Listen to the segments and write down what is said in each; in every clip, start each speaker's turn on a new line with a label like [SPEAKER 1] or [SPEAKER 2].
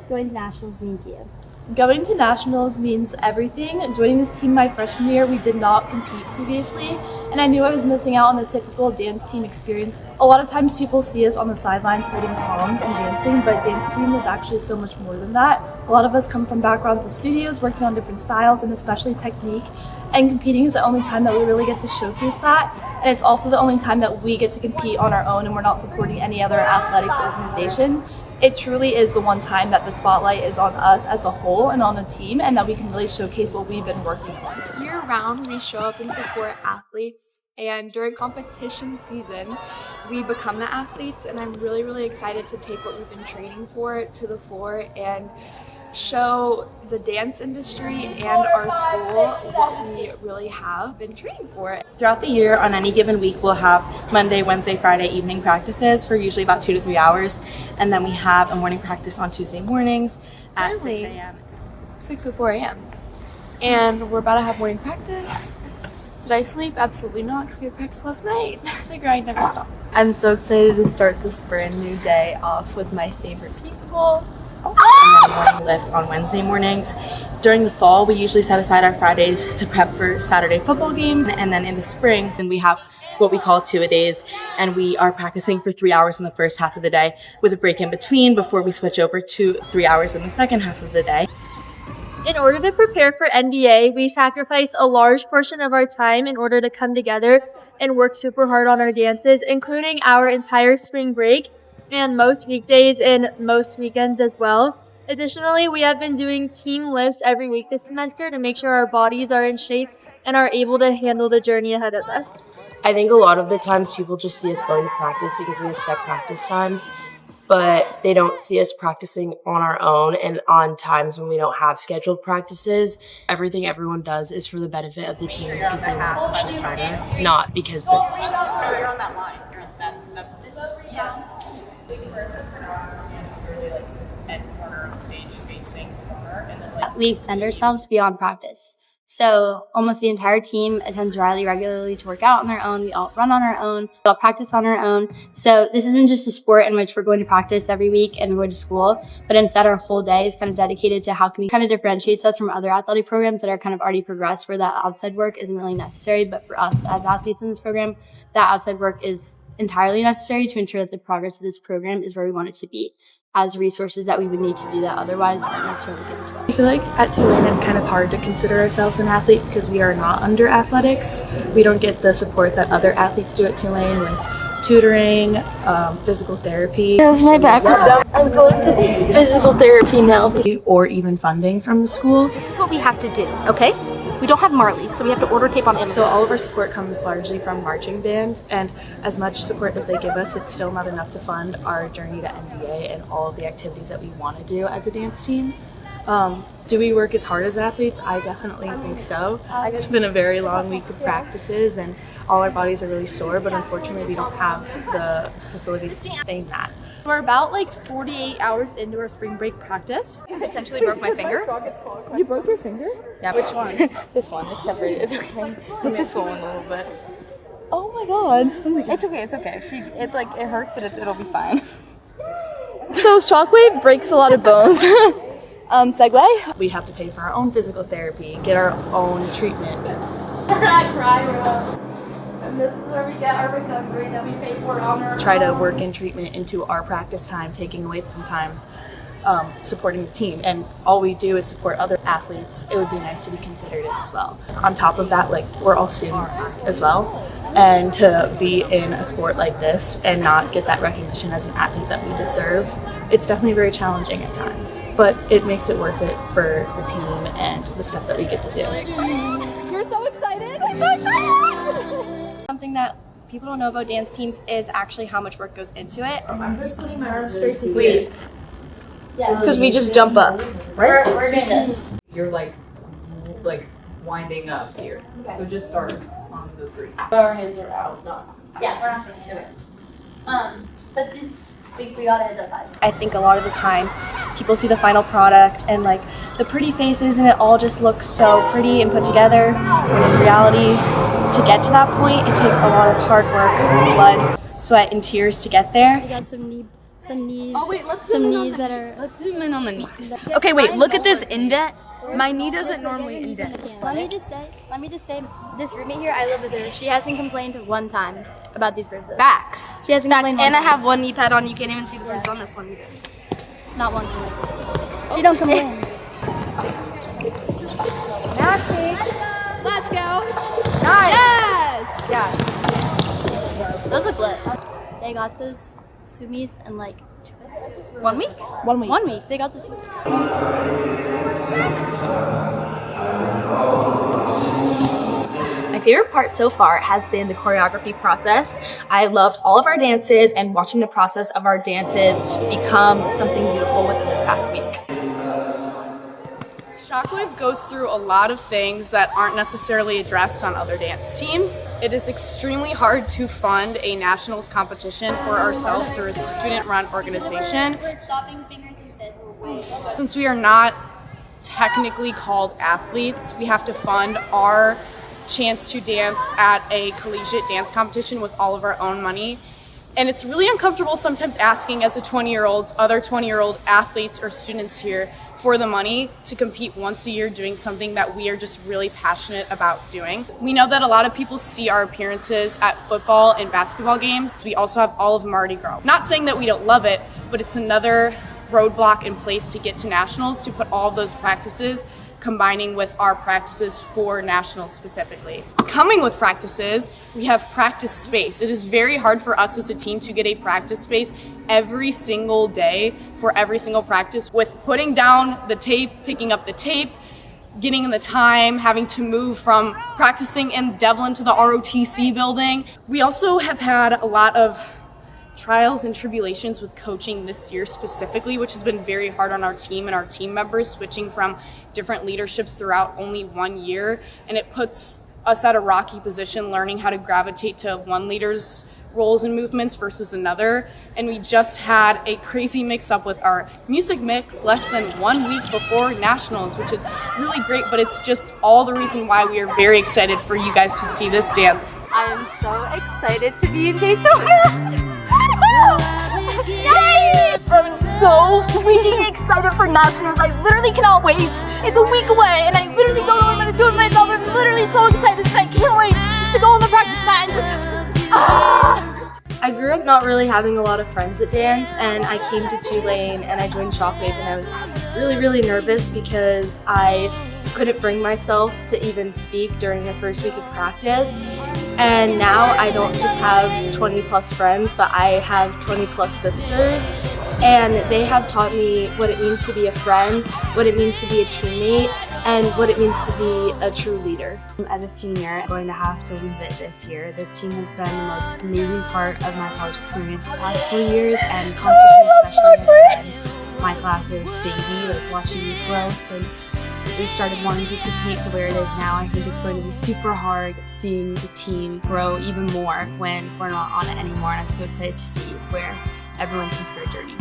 [SPEAKER 1] does going to nationals mean to you?
[SPEAKER 2] Going to nationals means everything. Joining this team my freshman year, we did not compete previously, and I knew I was missing out on the typical dance team experience. A lot of times people see us on the sidelines holding palms and dancing, but dance team is actually so much more than that. A lot of us come from backgrounds with studios, working on different styles and especially technique, and competing is the only time that we really get to showcase that, and it's also the only time that we get to compete on our own and we're not supporting any other athletic organization. It truly is the one time that the spotlight is on us as a whole and on the team, and that we can really showcase what we've been working on.
[SPEAKER 3] Year-round, we show up and support athletes, and during competition season, we become the athletes, and I'm really, really excited to take what we've been training for to the floor and show the dance industry and our school what we really have been training for.
[SPEAKER 4] Throughout the year, on any given week, we'll have Monday, Wednesday, Friday evening practices for usually about 2 to 3 hours, and then we have a morning practice on Tuesday mornings at 6 a.m.
[SPEAKER 3] 6 to 4 a.m. And we're about to have morning practice. Did I sleep? Absolutely not, because we had practice last night. The grind never stops.
[SPEAKER 5] I'm so excited to start this brand new day off with my favorite people.
[SPEAKER 4] And then a morning lift on Wednesday mornings. During the fall, we usually set aside our Fridays to prep for Saturday football games, and then in the spring, then we have what we call two-a-days, and we are practicing for 3 hours in the first half of the day with a break in between before we switch over to 3 hours in the second half of the day.
[SPEAKER 6] In order to prepare for NDA, we sacrifice a large portion of our time in order to come together and work super hard on our dances, including our entire spring break and most weekdays and most weekends as well. Additionally, we have been doing team lifts every week this semester to make sure our bodies are in shape and are able to handle the journey ahead of us.
[SPEAKER 7] I think a lot of the times people just see us going to practice because we have set practice times, but they don't see us practicing on our own and on times when we don't have scheduled practices. Everything everyone does is for the benefit of the team because they want to push us harder, not because they're just...
[SPEAKER 8] You're on that line.
[SPEAKER 1] We extend ourselves beyond practice. So almost the entire team attends Riley regularly to work out on their own. We all run on our own. We all practice on our own. So this isn't just a sport in which we're going to practice every week and going to school, but instead our whole day is kind of dedicated to how can we kind of differentiates us from other athletic programs that are kind of already progressed where that outside work isn't really necessary. But for us as athletes in this program, that outside work is entirely necessary to ensure that the progress of this program is where we want it to be, as resources that we would need to do that otherwise aren't necessarily given to us.
[SPEAKER 4] I feel like at Tulane it's kind of hard to consider ourselves an athlete because we are not under athletics. We don't get the support that other athletes do at Tulane with tutoring, physical therapy.
[SPEAKER 6] That's my background. I'm going to physical therapy now.
[SPEAKER 4] Or even funding from the school.
[SPEAKER 9] This is what we have to do, okay? We don't have Marley, so we have to order tape on Amazon.
[SPEAKER 4] So all of our support comes largely from marching band, and as much support as they give us, it's still not enough to fund our journey to NDA and all of the activities that we want to do as a dance team. Do we work as hard as athletes? I definitely think so. It's been a very long week of practices and all our bodies are really sore, but unfortunately we don't have the facilities to sustain that.
[SPEAKER 2] We're about like 48 hours into our spring break practice.
[SPEAKER 5] Potentially broke my finger.
[SPEAKER 2] You broke your finger?
[SPEAKER 5] Yeah.
[SPEAKER 2] Which one?
[SPEAKER 5] This one. It's separated. It's okay. It's just swollen a little bit.
[SPEAKER 2] Oh my god. Oh my god.
[SPEAKER 5] It's okay. It's okay. It hurts, but it'll be fine.
[SPEAKER 2] So Shockwave breaks a lot of bones. Segue.
[SPEAKER 4] We have to pay for our own physical therapy, get our own treatment.
[SPEAKER 2] I cry, bro. And this is where we get our recovery that we pay for on our
[SPEAKER 4] Try to work in treatment into our practice time, taking away from time supporting the team. And all we do is support other athletes. It would be nice to be considered it as well. On top of that, like, we're all students as well. And to be in a sport like this and not get that recognition as an athlete that we deserve, it's definitely very challenging at times. But it makes it worth it for the team and the stuff that we get to do.
[SPEAKER 2] You're so excited!
[SPEAKER 10] Something that people don't know about dance teams is actually how much work goes into it.
[SPEAKER 2] I'm just putting my arms straight to you. Because we just jump up.
[SPEAKER 1] Right? We're doing this.
[SPEAKER 8] You're like winding up here. Okay. So just start on the 3.
[SPEAKER 3] Our hands are out, not.
[SPEAKER 1] Yeah, we're not doing it. But just, we gotta hit the side.
[SPEAKER 10] I think a lot of the time people see the final product and like the pretty faces and it all just looks so pretty and put together. When in reality, to get to that point, it takes a lot of hard work, blood, sweat, and tears to get there.
[SPEAKER 1] We got some knee some knees.
[SPEAKER 9] Oh wait, let's
[SPEAKER 1] some
[SPEAKER 9] zoom in on
[SPEAKER 1] knees
[SPEAKER 9] the
[SPEAKER 1] that are.
[SPEAKER 9] Let's zoom in on the knees. Okay, wait. Look at this indent. My knee doesn't normally indent.
[SPEAKER 1] Let me just say, this roommate here, I live with her. She hasn't complained one time about these bruises.
[SPEAKER 9] Facts.
[SPEAKER 1] She hasn't complained one
[SPEAKER 9] And I
[SPEAKER 1] time.
[SPEAKER 9] have one knee pad on. You can't even see the bruises on this one either.
[SPEAKER 1] Not one time. She don't complain.
[SPEAKER 5] Let's go.
[SPEAKER 1] Nice.
[SPEAKER 5] Yes.
[SPEAKER 1] Yeah. Those look lit. They got those sumis in like 1 week?
[SPEAKER 10] 1 week.
[SPEAKER 1] 1 week. They got those sumis.
[SPEAKER 11] My favorite part so far has been the choreography process. I loved all of our dances and watching the process of our dances become something beautiful within this past week.
[SPEAKER 12] Shockwave goes through a lot of things that aren't necessarily addressed on other dance teams. It is extremely hard to fund a nationals competition for ourselves through a student-run organization. Since we are not technically called athletes, we have to fund our chance to dance at a collegiate dance competition with all of our own money. And it's really uncomfortable sometimes asking as a 20-year-old, other 20-year-old athletes or students here for the money to compete once a year doing something that we are just really passionate about doing. We know that a lot of people see our appearances at football and basketball games. We also have all of Mardi Gras. Not saying that we don't love it, but it's another roadblock in place to get to nationals, to put all of those practices combining with our practices for nationals specifically. Coming with practices, we have practice space. It is very hard for us as a team to get a practice space every single day for every single practice, with putting down the tape, picking up the tape, getting in the time, having to move from practicing in Devlin to the ROTC building. We also have had a lot of trials and tribulations with coaching this year specifically, which has been very hard on our team and our team members, switching from different leaderships throughout only 1 year. And it puts us at a rocky position, learning how to gravitate to one leader's roles and movements versus another. And we just had a crazy mix up with our music mix less than 1 week before nationals, which is really great, but it's just all the reason why we are very excited for you guys to see this dance.
[SPEAKER 9] I'm so excited to be in Daytona. Yay!
[SPEAKER 6] I'm so freaking excited for nationals. I literally cannot wait. It's a week away and I literally don't know what I'm going to do with myself. I'm literally so excited and I can't wait to go on the practice mat and just...
[SPEAKER 11] I grew up not really having a lot of friends at dance, and I came to Tulane and I joined Shockwave, and I was really nervous because I couldn't bring myself to even speak during the first week of practice. And now I don't just have 20 plus friends, but I have 20 plus sisters, and they have taught me what it means to be a friend, what it means to be a teammate, and what it means to be a true leader.
[SPEAKER 13] As a senior, I'm going to have to leave it this year. This team has been the most amazing part of my college experience the past 4 years, and competition especially has been my class's baby, like watching me grow since we started wanting to compete to where it is now. I think it's going to be super hard seeing the team grow even more when we're not on it anymore, and I'm so excited to see where everyone takes their journey.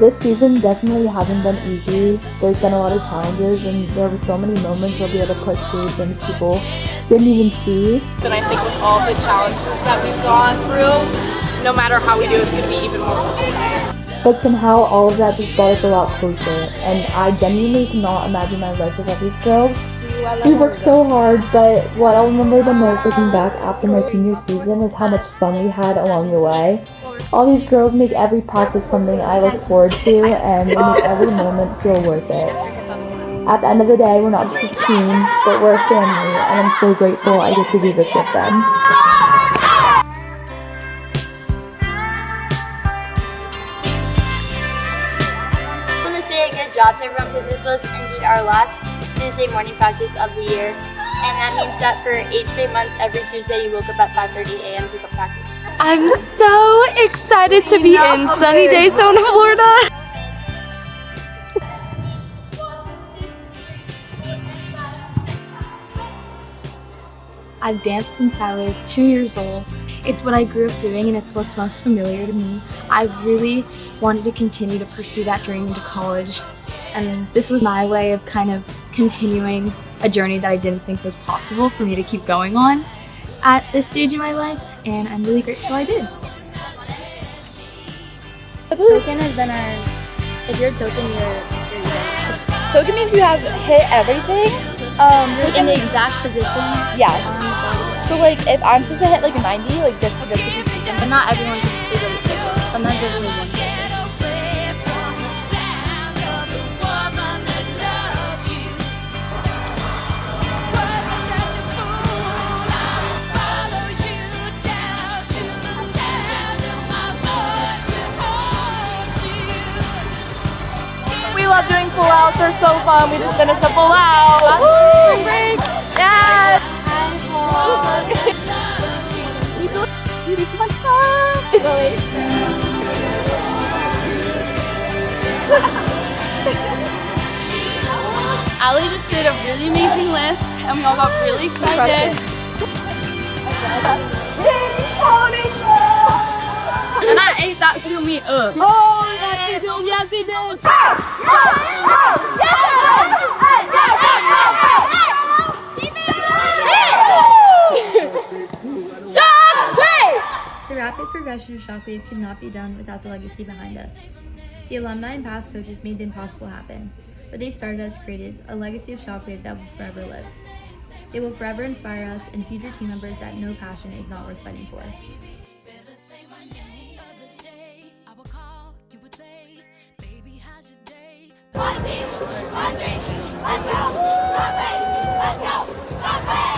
[SPEAKER 14] This season definitely hasn't been easy. There's been a lot of challenges, and there were so many moments where we had to push through things people didn't even see.
[SPEAKER 12] And I think with all the challenges that we've gone through, no matter how we do, it's going to be even more fulfilling.
[SPEAKER 14] But somehow all of that just brought us a lot closer, and I genuinely cannot imagine my life without these girls. We worked so hard, but what I'll remember the most looking back after my senior season is how much fun we had along the way. All these girls make every practice something I look forward to, and they make every moment feel worth it. At the end of the day, we're not just a team, but we're a family, and I'm so grateful I get to do this with them.
[SPEAKER 1] Good job to everyone, because this was indeed our last Tuesday morning practice of the year, and that means that for 8 straight months, every Tuesday you woke up at 5:30 a.m. to go practice.
[SPEAKER 9] I'm so excited to be in sunny Daytona, Florida.
[SPEAKER 15] I've danced since I was 2 years old. It's what I grew up doing, and it's what's most familiar to me. I really wanted to continue to pursue that dream into college, and this was my way of kind of continuing a journey that I didn't think was possible for me to keep going on at this stage in my life, and I'm really grateful I did.
[SPEAKER 1] Token has been our. If you're token, you're
[SPEAKER 2] Token means you have hit everything.
[SPEAKER 1] in the exact position.
[SPEAKER 2] Yeah. So like if I'm supposed to hit like a 90, like this would be token.
[SPEAKER 1] But not everyone is a token. Sometimes there's only one token.
[SPEAKER 2] We love doing pull-outs. They're so fun. We just finished a pull-out. Spring break. Yes. You do so much fun.
[SPEAKER 9] Allie just did a really amazing lift, and we all got really excited. And I ate that to me up.
[SPEAKER 6] Oh, yes, he did. Yes, he did.
[SPEAKER 15] The rapid progression of Shockwave could not be done without the legacy behind us. The alumni and past coaches made the impossible happen. What they started us created a legacy of Shockwave that will forever live. It will forever inspire us and future team members that no passion is not worth fighting for.
[SPEAKER 16] One team, one dream, let's go! Shockwave! Let's go! Shockwave!